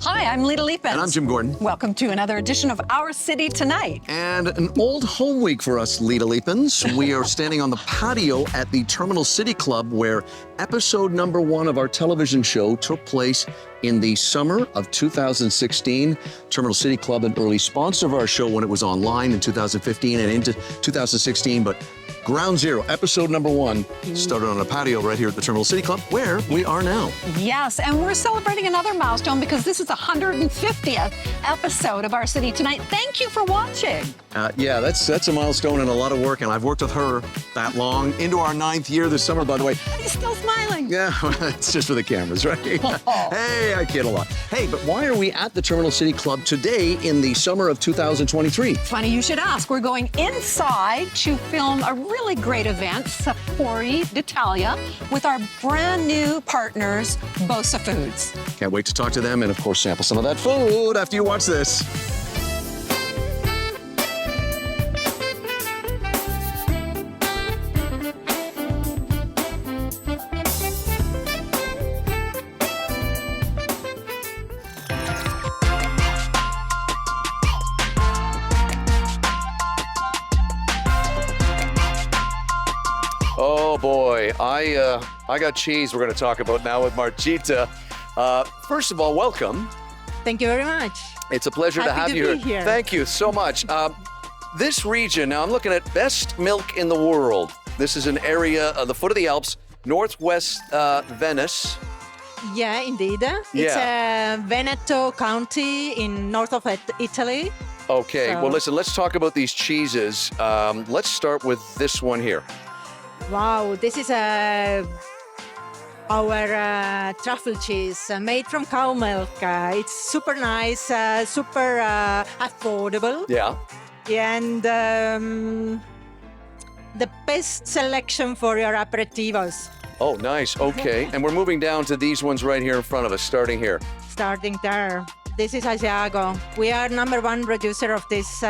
Hi, I'm Lita Leapins. And I'm Jim Gordon. Welcome to another edition of Our City Tonight. And an old home week for us, Lita Leapins. We are standing on the patio at the Terminal City Club where episode number 1 of our television show took place in the summer of 2016. Terminal City Club, an early sponsor of our show when it was online in 2015 and into 2016, but Ground Zero, episode number 1, started on a patio right here at the Terminal City Club, where we are now. Yes, and we're celebrating another milestone because this is the 150th episode of Our City Tonight. Thank you for watching. Yeah, that's a milestone and a lot of work, and I've worked with her that long, into our 9th year this summer, by the way. He's still smiling. Yeah, it's just for the cameras, right? Hey, I kid a lot. Hey, but why are we at the Terminal City Club today in the summer of 2023? Funny you should ask. We're going inside to film a really great event, Sapori d'Italia, with our brand new partners, Bosa Foods. Can't wait to talk to them and, of course, sample some of that food after you watch this. Oh boy, I got cheese we're going to talk about now with Margita. First of all, welcome. Thank you very much. It's a pleasure to have you here. Thank you so much. This region, now I'm looking at best milk in the world. This is an area of the foot of the Alps, northwest Venice. Yeah, indeed. It's Veneto County in north of Italy. Okay, So- well listen, let's talk about these cheeses. Let's start with this one here. Wow, this is our truffle cheese made from cow milk. It's super nice, super affordable, Yeah. and the best selection for your aperitivos. Oh, nice. Okay, and we're moving down to these ones right here in front of us, starting here. Starting there. This is Asiago. We are #1 producer of this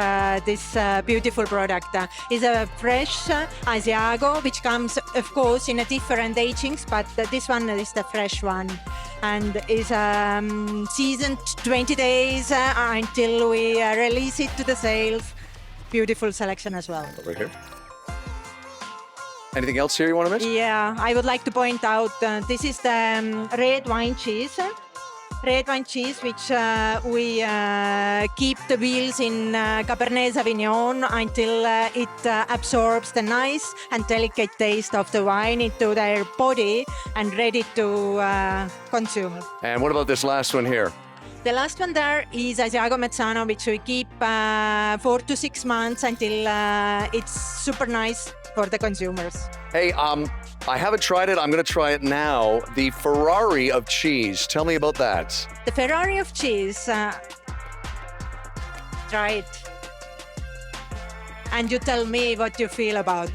beautiful product. It's a fresh Asiago, which comes, of course, in a different agings, but this one is the fresh one, and is seasoned 20 days until we release it to the sales. Beautiful selection as well. Over here. Anything else here you want to mention? Yeah, I would like to point out this is the red wine cheese. Red wine cheese, which we keep the wheels in Cabernet Sauvignon until it absorbs the nice and delicate taste of the wine into their body and ready to consume. And what about this last one here? The last one there is Asiago Mezzano, which we keep 4 to 6 months until it's super nice for the consumers. Hey, I haven't tried it. I'm going to try it now. The Ferrari of cheese. Tell me about that. The Ferrari of cheese, try it. And you tell me what you feel about.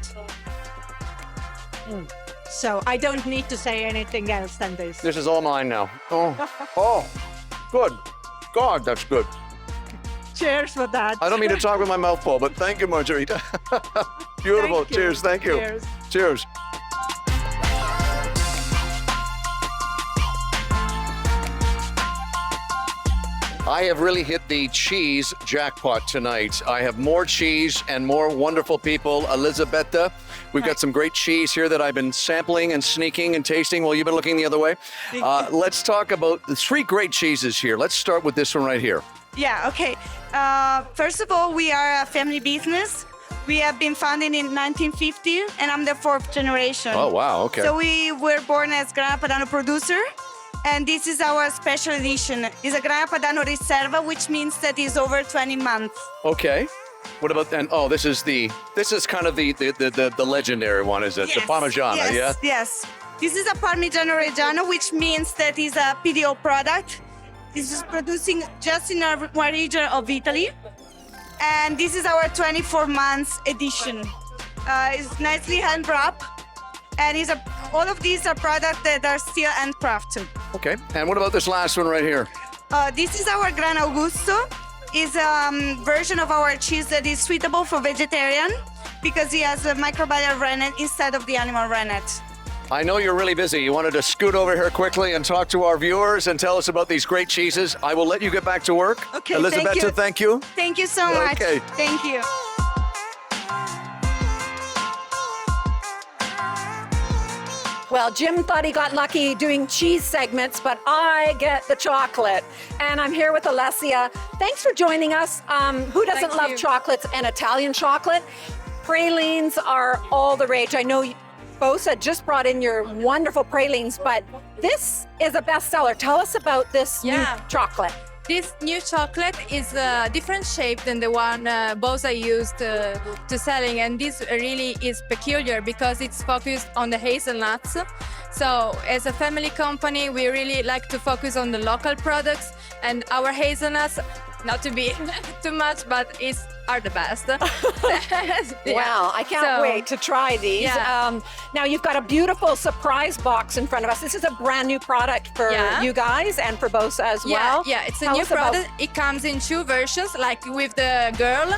So I don't need to say anything else than this. This is all mine now. Oh, good. God, that's good. Cheers for that. I don't mean to talk with my mouth full, but thank you, Margarita. Beautiful. Thank you. Cheers. Thank you. Cheers. Cheers. I have really hit the cheese jackpot tonight. I have more cheese and more wonderful people. Elisabetta, we've got some great cheese here that I've been sampling and sneaking and tasting while you've been looking the other way. Let's talk about the 3 great cheeses here. Let's start with this one right here. Yeah, okay. First of all, we are a family business. We have been founded in 1950, and I'm the 4th generation. Oh, wow, okay. So we were born as Grana Padano producer, and this is our special edition. It's a Grana Padano Riserva, which means that it's over 20 months. Okay. What about then? Oh, this is kind of the legendary one, is it? Yes, The Parmigiana, yes, yeah? Yes. This is a Parmigiano Reggiano, which means that it's a PDO product. This is producing just in our one region of Italy. And this is our 24 months edition. It's nicely hand wrapped, and all of these are products that are still handcrafted. Okay. And what about this last one right here? This is our Gran Augusto. It's a version of our cheese that is suitable for vegetarian because it has a microbial rennet instead of the animal rennet. I know you're really busy. You wanted to scoot over here quickly and talk to our viewers and tell us about these great cheeses. I will let you get back to work. Okay, Elizabeth, thank you. Thank you so much. Okay. Thank you. Well, Jim thought he got lucky doing cheese segments, but I get the chocolate. And I'm here with Alessia. Thanks for joining us. Who doesn't Thank love you. chocolates and Italian chocolate? Pralines are all the rage. I know Bosa just brought in your wonderful pralines, but this is a bestseller. Tell us about this new Yeah. chocolate. This new chocolate is a different shape than the one Bosa used to selling, and this really is peculiar because it's focused on the hazelnuts. So as a family company, we really like to focus on the local products, and our hazelnuts, not to be too much, but are the best. Yeah. Wow, I can't So, wait to try these. Yeah. Now you've got a beautiful surprise box in front of us. This is a brand new product for Yeah. you guys and for Bosa as well. Yeah, it's a Tell new us about- product. It comes in two versions, like with the girl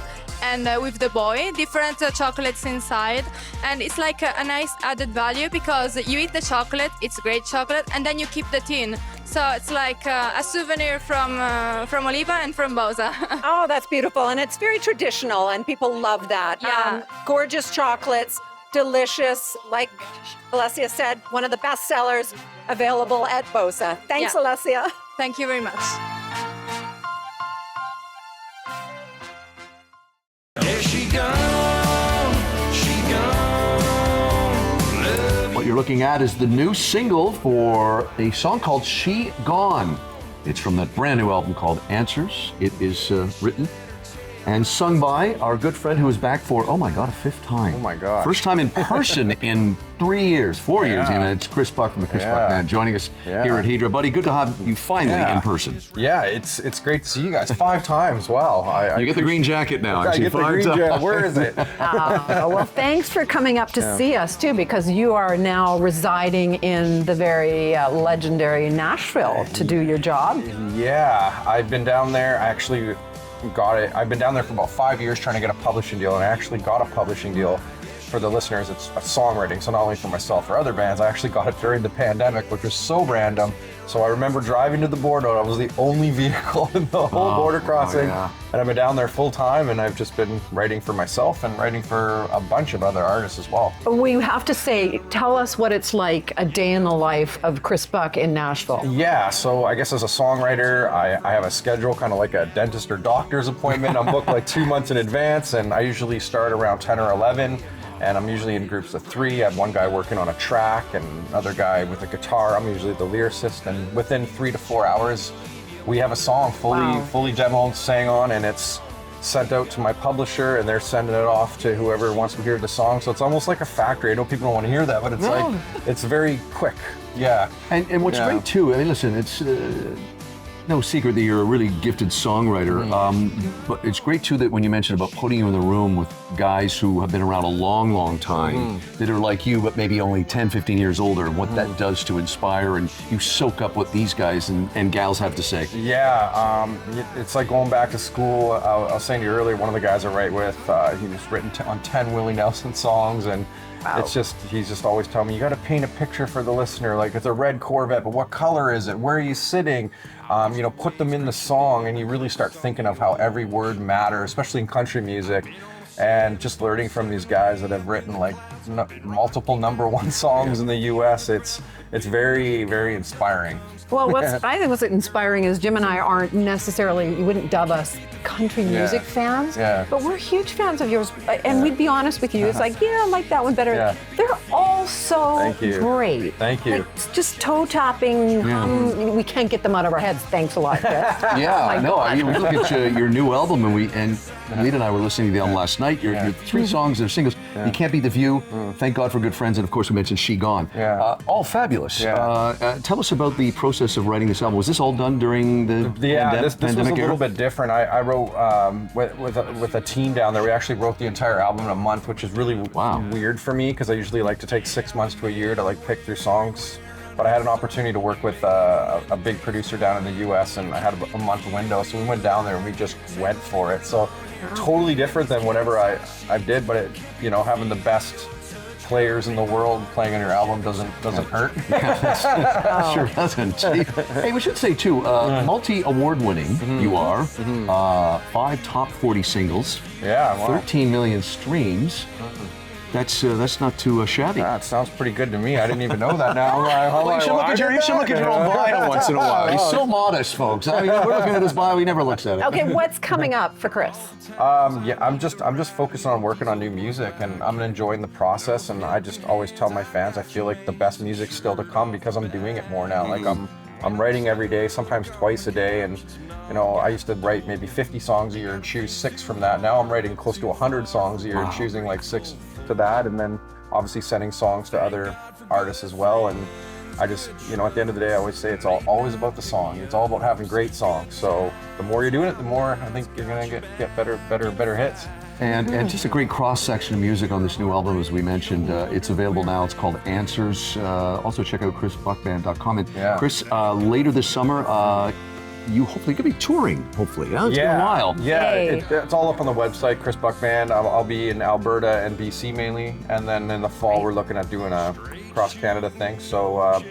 and with the boy, different chocolates inside. And it's like a nice added value because you eat the chocolate, it's great chocolate, and then you keep the tin. So it's like a souvenir from Oliva and from Bosa. Oh, that's beautiful. And it's very traditional and people love that. Yeah. Gorgeous chocolates, delicious. Like Alessia said, one of the best sellers available at Bosa. Thanks, Yeah. Alessia. Thank you very much. What you're looking at is the new single for a song called She Gone. It's from that brand new album called Answers. It is written and sung by our good friend who is back for, oh my God, a fifth time. Oh my God. First time in person in 3 years, 4 years Yeah. even. It's Chris Buck from the Chris Yeah. Buck Band joining us Yeah. here at Hydra. Buddy, good to have you finally Yeah. in person. Yeah, it's great to see you guys 5 times. Wow. You get the green jacket now. I actually, get the 5 green times. jacket. Where is it? Well, thanks for coming up to see us too, because you are now residing in the very legendary Nashville to do your job. Yeah, I've been down there. I actually got it. I've been down there for about 5 years trying to get a publishing deal, and I actually got a publishing deal. For the listeners, it's a songwriting, so not only for myself, for other bands. I actually got it during the pandemic, which was so random. So I remember driving to the border. I was the only vehicle in the whole border crossing. yeah. And I've been down there full time, and I've just been writing for myself and writing for a bunch of other artists as well. We have to say, tell us what it's like a day in the life of Chris Buck in Nashville. Yeah, so I guess as a songwriter, I have a schedule, kind of like a dentist or doctor's appointment. I'm booked like 2 months in advance, and I usually start around 10 or 11. And I'm usually in groups of 3. I have one guy working on a track and another guy with a guitar. I'm usually the lyricist. And within 3 to 4 hours, we have a song fully demoed, sang on, and it's sent out to my publisher, and they're sending it off to whoever wants to hear the song. So it's almost like a factory. I know people don't want to hear that, but it's like, it's very quick. Yeah. And what's Yeah. great too, I mean, listen, it's no secret that you're a really gifted songwriter, but it's great too that when you mentioned about putting you in the room with guys who have been around a long, long time, that are like you, but maybe only 10, 15 years older, and what that does to inspire, and you soak up what these guys and gals have to say. Yeah, it's like going back to school. I was saying to you earlier, one of the guys I write with, he was written on 10 Willie Nelson songs, and it's just, he's just always telling me, you got to paint a picture for the listener. Like, it's a red Corvette, but what color is it? Where are you sitting? Put them in the song, and you really start thinking of how every word matters, especially in country music. And just learning from these guys that have written like multiple #1 songs in the U.S., it's very, very inspiring. Well, I think what's inspiring is Jim and I aren't necessarily, you wouldn't dub us country music fans, Yeah. but we're huge fans of yours. And we'd be honest with you, it's like, yeah, I like that one better. Yeah. They're all so Thank you. great. Thank you. Like, it's just toe tapping. We can't get them out of our heads. Thanks a lot, Chris. Yeah, no, God. I mean, we look at your new album, and Lita and I were listening to the album last night. Your 3 songs that are singles. You Can't Beat the View, Thank God for Good Friends, and of course we mentioned She Gone. Yeah. All fabulous. Yeah. Tell us about the process of writing this album. Was this all done during the This was a pandemic little era? bit different. I wrote with a team down there. We actually wrote the entire album in a month, which is really weird for me because I usually like to take 6 months to a year to like pick through songs. But I had an opportunity to work with a big producer down in the U.S. and I had a month window, so we went down there and we just went for it. So totally different than whatever I did, but having the best players in the world playing on your album doesn't hurt. Sure doesn't. Gee. Hey, we should say too, multi-award winning you are. 5 top 40 singles. Yeah, wow. 13 million streams. That's not too shabby. That sounds pretty good to me. I didn't even know that now. Well, you should look at your own bio once in a while. He's so modest, folks. I mean, we're looking at his bio, he never looks at it. Okay, what's coming up for Chris? Yeah, I'm just focused on working on new music, and I'm enjoying the process. And I just always tell my fans, I feel like the best music's still to come because I'm doing it more now. Like I'm writing every day, sometimes twice a day, and you know, I used to write maybe 50 songs a year and choose 6 from that. Now I'm writing close to 100 songs a year and choosing like 6 to that, and then obviously sending songs to other artists as well. And I just, you know, at the end of the day, I always say it's always about the song. It's all about having great songs. So the more you're doing it, the more I think you're gonna get better hits. And just a great cross-section of music on this new album, as we mentioned. It's available now. It's called Answers. Also check out chrisbuckband.com. And Chris, later this summer, you hopefully could be touring, hopefully. Yeah, it's been a while. Yeah, it's all up on the website, Chris Buck Band. I'll be in Alberta and BC mainly. And then in the fall, we're looking at doing a cross-Canada thing. So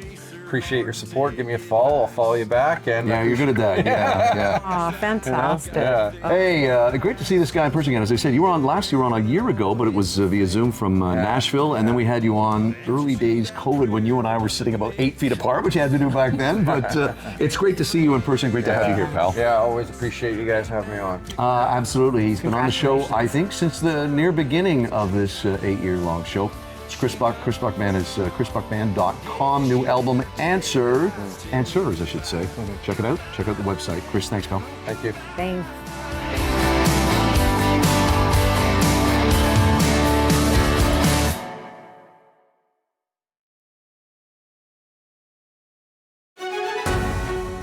appreciate your support. Give me a follow. I'll follow you back. And yeah, you're good at that. Yeah. Oh, fantastic. Hey, great to see this guy in person again. As I said, you were on a year ago, but it was via Zoom from Nashville. And then we had you on early days COVID when you and I were sitting about 8 feet apart, which you had to do back then. But it's great to see you in person. Great to have you here, pal. Yeah, I always appreciate you guys having me on. Absolutely. He's been on the show, I think, since the near beginning of this 8-year-long show. It's Chris Buck. Chris Buck Band is chrisbuckband.com. New album, Answers, I should say. Check it out. Check out the website. Chris, thanks, pal. Thank you. Thanks.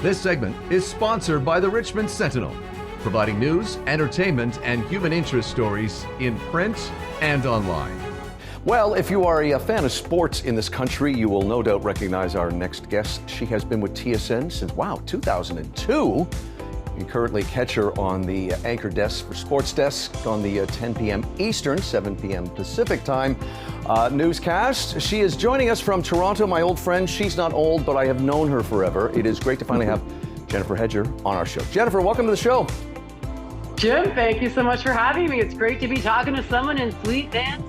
This segment is sponsored by the Richmond Sentinel, providing news, entertainment, and human interest stories in print and online. Well, if you are a fan of sports in this country, you will no doubt recognize our next guest. She has been with TSN since, 2002. You can currently catch her on the anchor desk for Sports Desk on the 10 p.m. Eastern, 7 p.m. Pacific time newscast. She is joining us from Toronto, my old friend. She's not old, but I have known her forever. It is great to finally have Jennifer Hedger on our show. Jennifer, welcome to the show. Jim, thank you so much for having me. It's great to be talking to someone in sweet dance.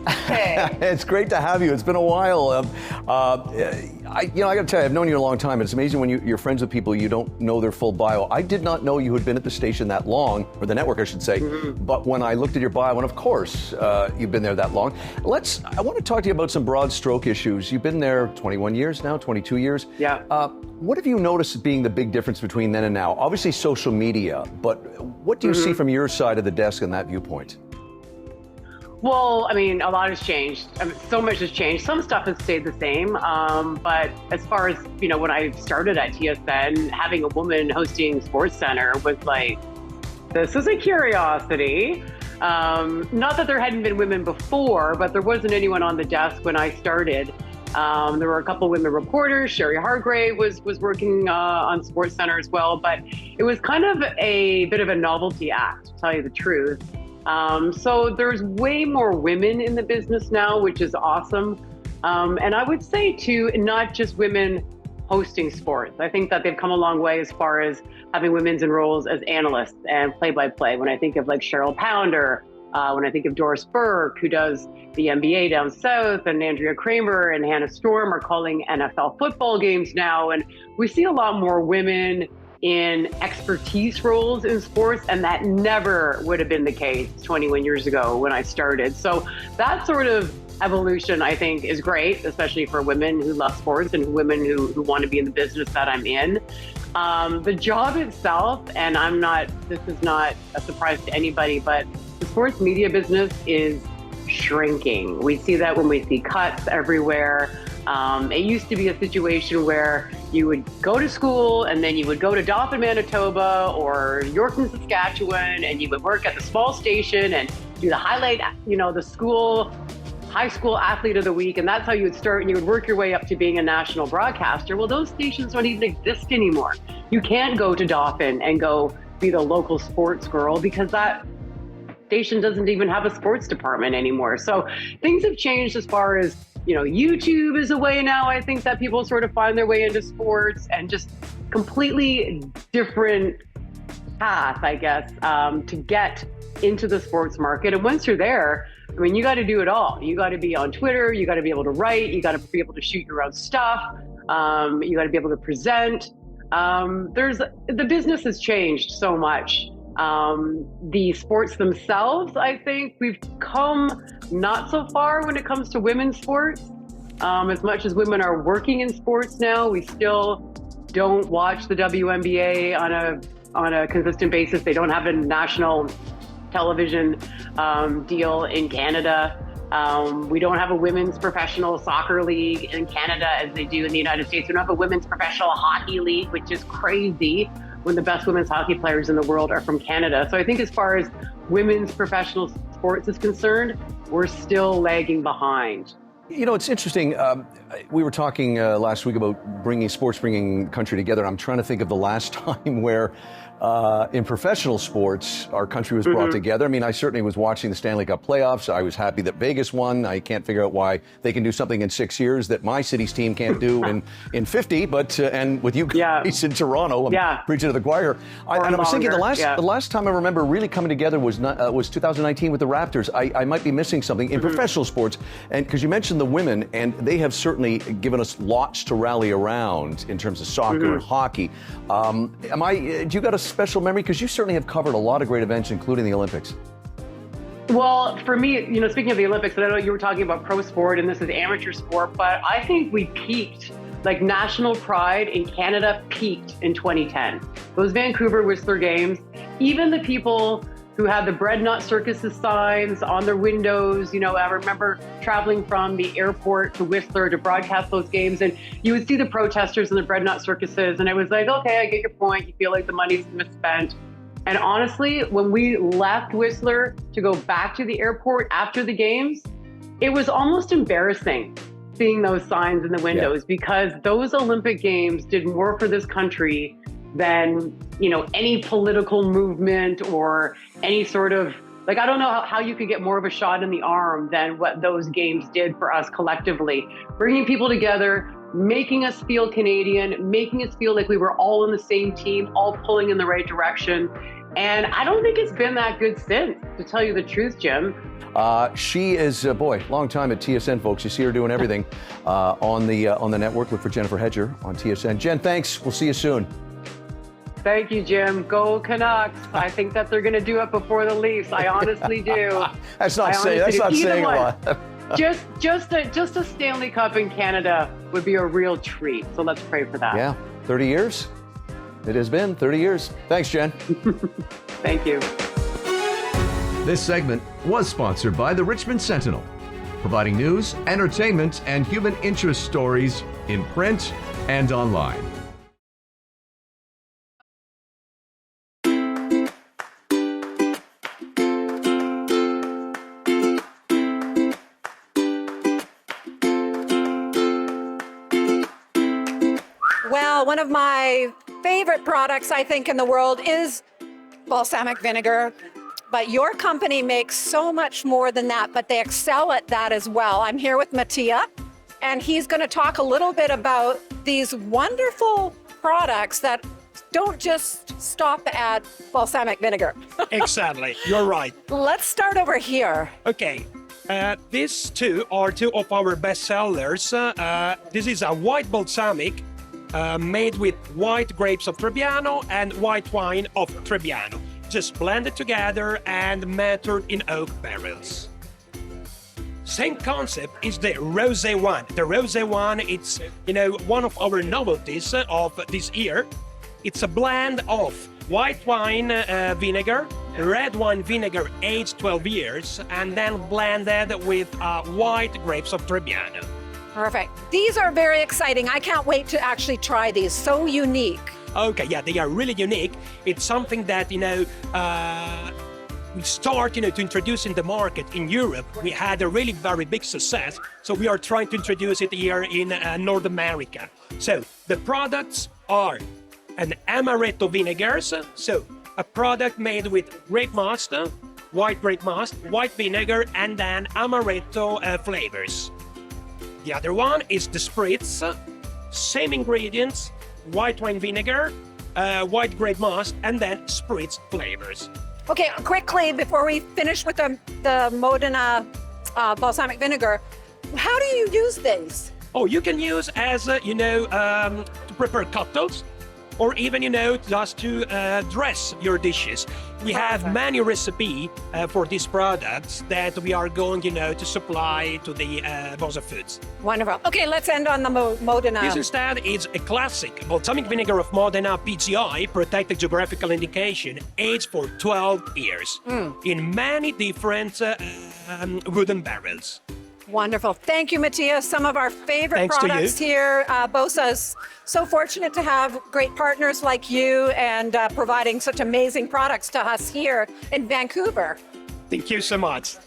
It's great to have you. It's been a while. I got to tell you, I've known you a long time. It's amazing when you're friends with people, you don't know their full bio. I did not know you had been at the station that long, or the network, I should say. But when I looked at your bio, and of course, you've been there that long. I want to talk to you about some broad stroke issues. You've been there 21 years now, 22 years. Yeah. What have you noticed being the big difference between then and now? Obviously, social media, but what do you see from your side of the desk in that viewpoint? Well, I mean, a lot has changed. So much has changed. Some stuff has stayed the same. But as far as, when I started at TSN, having a woman hosting Sports Center was like, this is a curiosity. Not that there hadn't been women before, but there wasn't anyone on the desk when I started. There were a couple women reporters. Sherry Hargrave was working on Sports Center as well, but it was kind of a bit of a novelty act, to tell you the truth. So there's way more women in the business now, which is awesome. And I would say too, not just women hosting sports. I think that they've come a long way as far as having women's in roles as analysts and play-by-play. When I think of like Cheryl Pounder, when I think of Doris Burke, who does the NBA down south, and Andrea Kramer and Hannah Storm are calling NFL football games now. And we see a lot more women in expertise roles in sports, and that never would have been the case 21 years ago when I started. So that sort of evolution, I think, is great, especially for women who love sports and women who want to be in the business that I'm in. The job itself, and this is not a surprise to anybody, but the sports media business is shrinking. We see that when we see cuts everywhere. It used to be a situation where you would go to school and then you would go to Dauphin, Manitoba or Yorkton, Saskatchewan, and you would work at the small station and do the highlight, the high school athlete of the week. And that's how you would start, and you would work your way up to being a national broadcaster. Well, those stations don't even exist anymore. You can't go to Dauphin and go be the local sports girl because that station doesn't even have a sports department anymore. So things have changed as far as YouTube is a way now, I think, that people sort of find their way into sports, and just completely different path, I guess, to get into the sports market. And once you're there, I mean, you got to do it all. You got to be on Twitter. You got to be able to write. You got to be able to shoot your own stuff. You got to be able to present. The business has changed so much. The sports themselves, I think we've come not so far when it comes to women's sports. As much as women are working in sports now, we still don't watch the WNBA on a consistent basis. They don't have a national television deal in Canada. We don't have a women's professional soccer league in Canada as they do in the United States. We don't have a women's professional hockey league, which is crazy when the best women's hockey players in the world are from Canada. So I think as far as women's professional sports is concerned, we're still lagging behind. It's interesting. We were talking last week about bringing country together. I'm trying to think of the last time where in professional sports, our country was brought together. I mean, I certainly was watching the Stanley Cup playoffs. I was happy that Vegas won. I can't figure out why they can do something in 6 years that my city's team can't do in 50. But and with you guys in Toronto, I'm preaching to the choir. I was thinking the last time I remember really coming together was 2019 with the Raptors. I might be missing something in professional sports, and because you mentioned the women, and they have certainly given us lots to rally around in terms of soccer and hockey. Do you got a special memory? Because you certainly have covered a lot of great events, including the Olympics. Well, for me, speaking of the Olympics, and I know you were talking about pro sport and this is amateur sport, but I think we peaked, like national pride in Canada peaked in 2010. Those Vancouver Whistler Games, even the people who had the bread nut circuses signs on their windows. I remember traveling from the airport to Whistler to broadcast those games, and you would see the protesters and the bread nut circuses, and it was like, okay, I get your point. You feel like the money's misspent. And honestly, when we left Whistler to go back to the airport after the games, it was almost embarrassing seeing those signs in the windows because those Olympic Games did more for this country than any political movement or any sort of, I don't know how you could get more of a shot in the arm than what those games did for us collectively. Bringing people together, making us feel Canadian, making us feel like we were all in the same team, all pulling in the right direction. And I don't think it's been that good since, to tell you the truth, Jim. She is, long time at TSN, folks. You see her doing everything on the network. Look for Jennifer Hedger on TSN. Jen, thanks. We'll see you soon. Thank you, Jim. Go Canucks. I think that they're going to do it before the Leafs. I honestly do. That's not saying a lot. just a Stanley Cup in Canada would be a real treat. So let's pray for that. Yeah, 30 years. It has been 30 years. Thanks, Jen. Thank you. This segment was sponsored by the Richmond Sentinel, providing news, entertainment, and human interest stories in print and online. Well, one of my favorite products, I think, in the world is balsamic vinegar. But your company makes so much more than that, but they excel at that as well. I'm here with Mattia, and he's going to talk a little bit about these wonderful products that don't just stop at balsamic vinegar. Exactly, you're right. Let's start over here. Okay, these two are two of our best sellers. This is a white balsamic made with white grapes of Trebbiano and white wine of Trebbiano. Just blended together and matured in oak barrels. Same concept is the rosé one. The rosé one, it's one of our novelties of this year. It's a blend of white wine vinegar, red wine vinegar aged 12 years, and then blended with white grapes of Trebbiano. Perfect. These are very exciting. I can't wait to actually try these. So unique. Okay, yeah, they are really unique. It's something that, we start, to introduce in the market in Europe. We had a really very big success, so we are trying to introduce it here in North America. So the products are an amaretto vinegars, so a product made with grape must, white grape must, white vinegar, and then amaretto flavors. The other one is the spritz, same ingredients, white wine vinegar, white grape must, and then spritz flavors. Okay, quickly before we finish with the Modena balsamic vinegar, how do you use these? Oh, you can use as, to prepare cocktails, or even, just to dress your dishes. We have many recipes for these products that we are going, to supply to the Bosa Foods. Wonderful. Okay, let's end on the Modena. This instead is a classic balsamic vinegar of Modena PGI, protected geographical indication, aged for 12 years in many different wooden barrels. Wonderful. Thank you, Mattia. Some of our favorite Thanks to you. products here. Bosa's so fortunate to have great partners like you and providing such amazing products to us here in Vancouver. Thank you so much.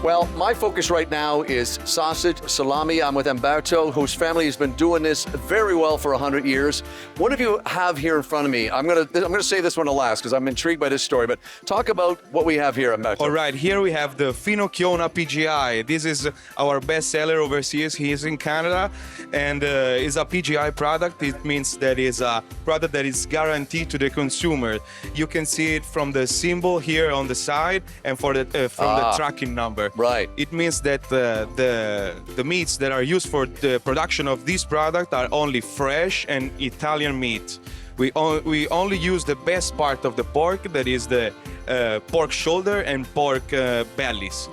Well, my focus right now is sausage, salami. I'm with Umberto, whose family has been doing this very well for 100 years. What do you have here in front of me? I'm gonna say this one to last because I'm intrigued by this story. But talk about what we have here, Umberto. All right, here we have the Finocchiona PGI. This is our best seller overseas. He is in Canada and is a PGI product. It means that is a product that is guaranteed to the consumer. You can see it from the symbol here on the side and from the tracking number. Right. It means that the meats that are used for the production of this product are only fresh and Italian meat. We only use the best part of the pork, that is the pork shoulder and pork bellies.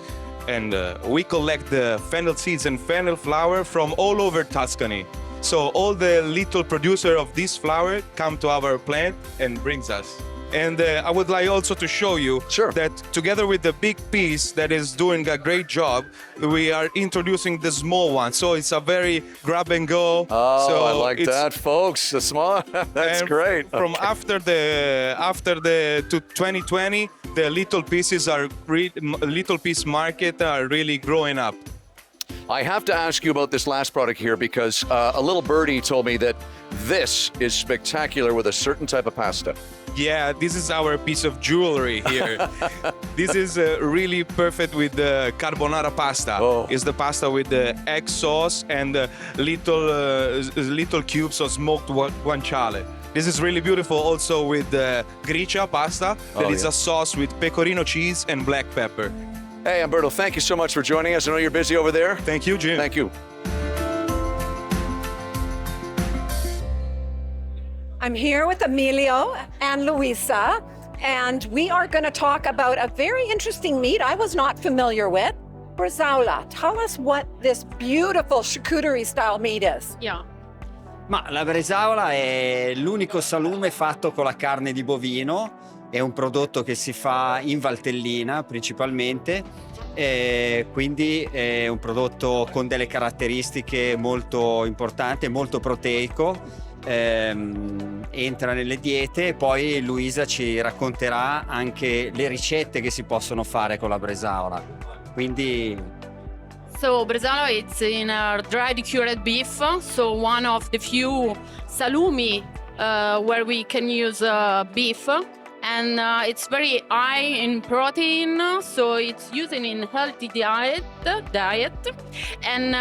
And we collect the fennel seeds and fennel flour from all over Tuscany. So all the little producer of this flour come to our plant and brings us. And I would like also to show you that together with the big piece that is doing a great job, we are introducing the small one. So it's a very grab and go. Oh, so I like that, folks. The small, that's great. From after the to 2020, the little pieces are little piece market are really growing up. I have to ask you about this last product here because a little birdie told me that this is spectacular with a certain type of pasta. Yeah, this is our piece of jewelry here. This is really perfect with the carbonara pasta. Oh. It's the pasta with the egg sauce and little cubes of smoked guanciale. This is really beautiful also with the gricia pasta. That is a sauce with pecorino cheese and black pepper. Hey, Umberto, thank you so much for joining us. I know you're busy over there. Thank you, Jim. Thank you. I'm here with Emilio and Luisa, and we are going to talk about a very interesting meat I was not familiar with, bresaola. Tell us what this beautiful charcuterie style meat is. Yeah. Ma la bresaola è l'unico salume fatto con la carne di bovino, è un prodotto che si fa in Valtellina principalmente, quindi è un prodotto con delle caratteristiche molto importanti, molto proteico. Entra nelle diete e poi Luisa ci racconterà anche le ricette che si possono fare con la bresaola. Quindi So bresaola it's in dried cured beef, so one of the few salumi where we can use beef. And it's very high in protein, so it's used in healthy diet. And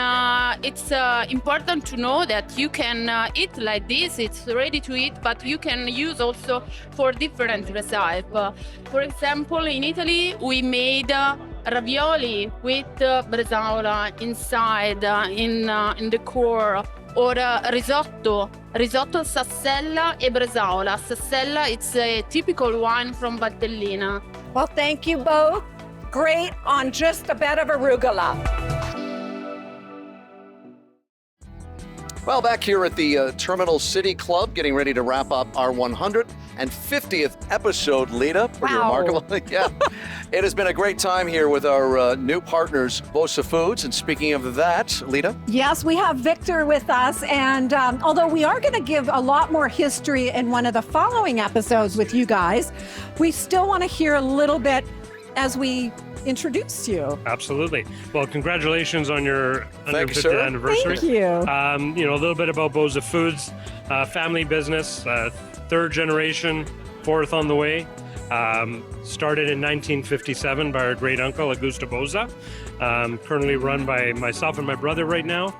it's important to know that you can eat like this. It's ready to eat, but you can use also for different recipes. For example, in Italy, we made ravioli with bresaola inside in the core. Or risotto sassella e bresaola. Sassella, it's a typical wine from Valtellina. Well, thank you both. Great on just a bed of arugula. Well, back here at the Terminal City Club, getting ready to wrap up our 150th episode, Lita. Pretty remarkable. Yeah. It has been a great time here with our new partners, Bosa Foods. And speaking of that, Lita? Yes, we have Victor with us. And although we are going to give a lot more history in one of the following episodes with you guys, we still want to hear a little bit as we introduce you. Absolutely. Well, congratulations on your 150th anniversary. Thank you. A little bit about Bosa Foods, family business, third generation, fourth on the way. Started in 1957 by our great uncle, Augusto Boza. Currently run by myself and my brother right now.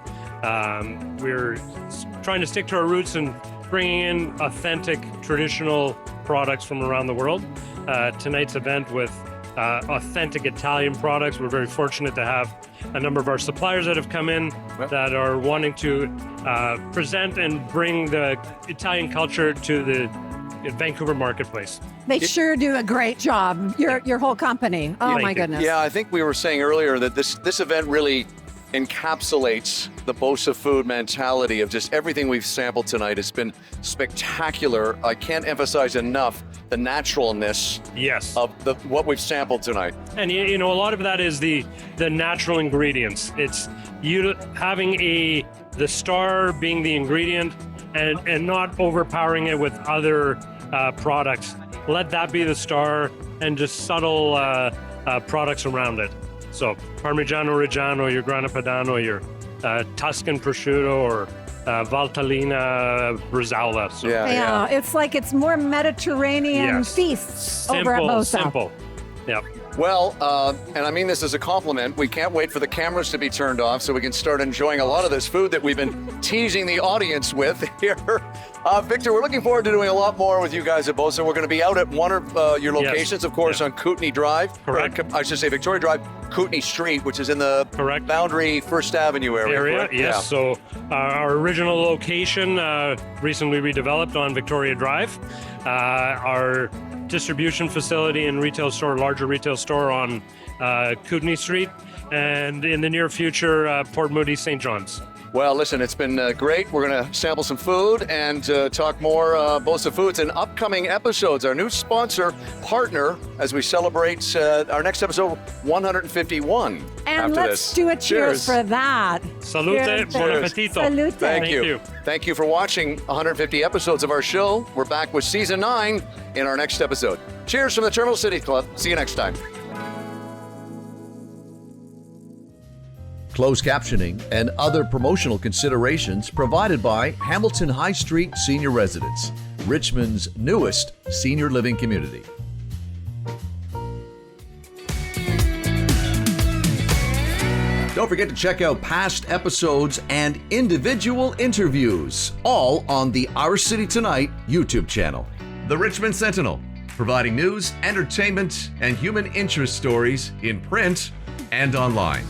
We're trying to stick to our roots and bringing in authentic, traditional products from around the world. Tonight's event with authentic Italian products. We're very fortunate to have a number of our suppliers that have come in that are wanting to present and bring the Italian culture to the Vancouver marketplace. They sure do a great job. Your whole company. Oh Thank my you. goodness. Yeah, I think we were saying earlier that this event really encapsulates the Bosa food mentality of just everything we've sampled tonight. It's been spectacular. I can't emphasize enough the naturalness Yes. of what we've sampled tonight. And you know, a lot of that is the natural ingredients. It's you having the star being the ingredient and not overpowering it with other products. Let that be the star and just subtle products around it. So Parmigiano Reggiano, your Grana Padano, your Tuscan prosciutto, or Valtellina Bresaola. So Yeah, it's like it's more Mediterranean Yes. feasts over at Bosa. Simple. Yeah. Well, and I mean this as a compliment, we can't wait for the cameras to be turned off so we can start enjoying a lot of this food that we've been teasing the audience with here. Victor, we're looking forward to doing a lot more with you guys at Bosa. We're going to be out at one of your locations, of course, on Kootenay Drive. Correct. I should say Victoria Drive, Kootenay Street, which is in the Correct. Boundary First Avenue area. Yes. Yeah. So our original location recently redeveloped on Victoria Drive. Our distribution facility and retail store, larger retail store on Kootenay Street, and in the near future, Port Moody, St. John's. Well, listen, it's been great. We're going to sample some food and talk more Bosa Foods in upcoming episodes. Our new sponsor partner as we celebrate our next episode 151. And after let's this. do a cheers for that. Salute, Cheers. buon appetito. Salute. Thank you. Thank you for watching 150 episodes of our show. We're back with season 9 in our next episode. Cheers from the Terminal City Club. See you next time. Closed captioning and other promotional considerations provided by Hamilton High Street Senior Residence, Richmond's newest senior living community. Don't forget to check out past episodes and individual interviews, all on the Our City Tonight YouTube channel. The Richmond Sentinel, providing news, entertainment, and human interest stories in print and online.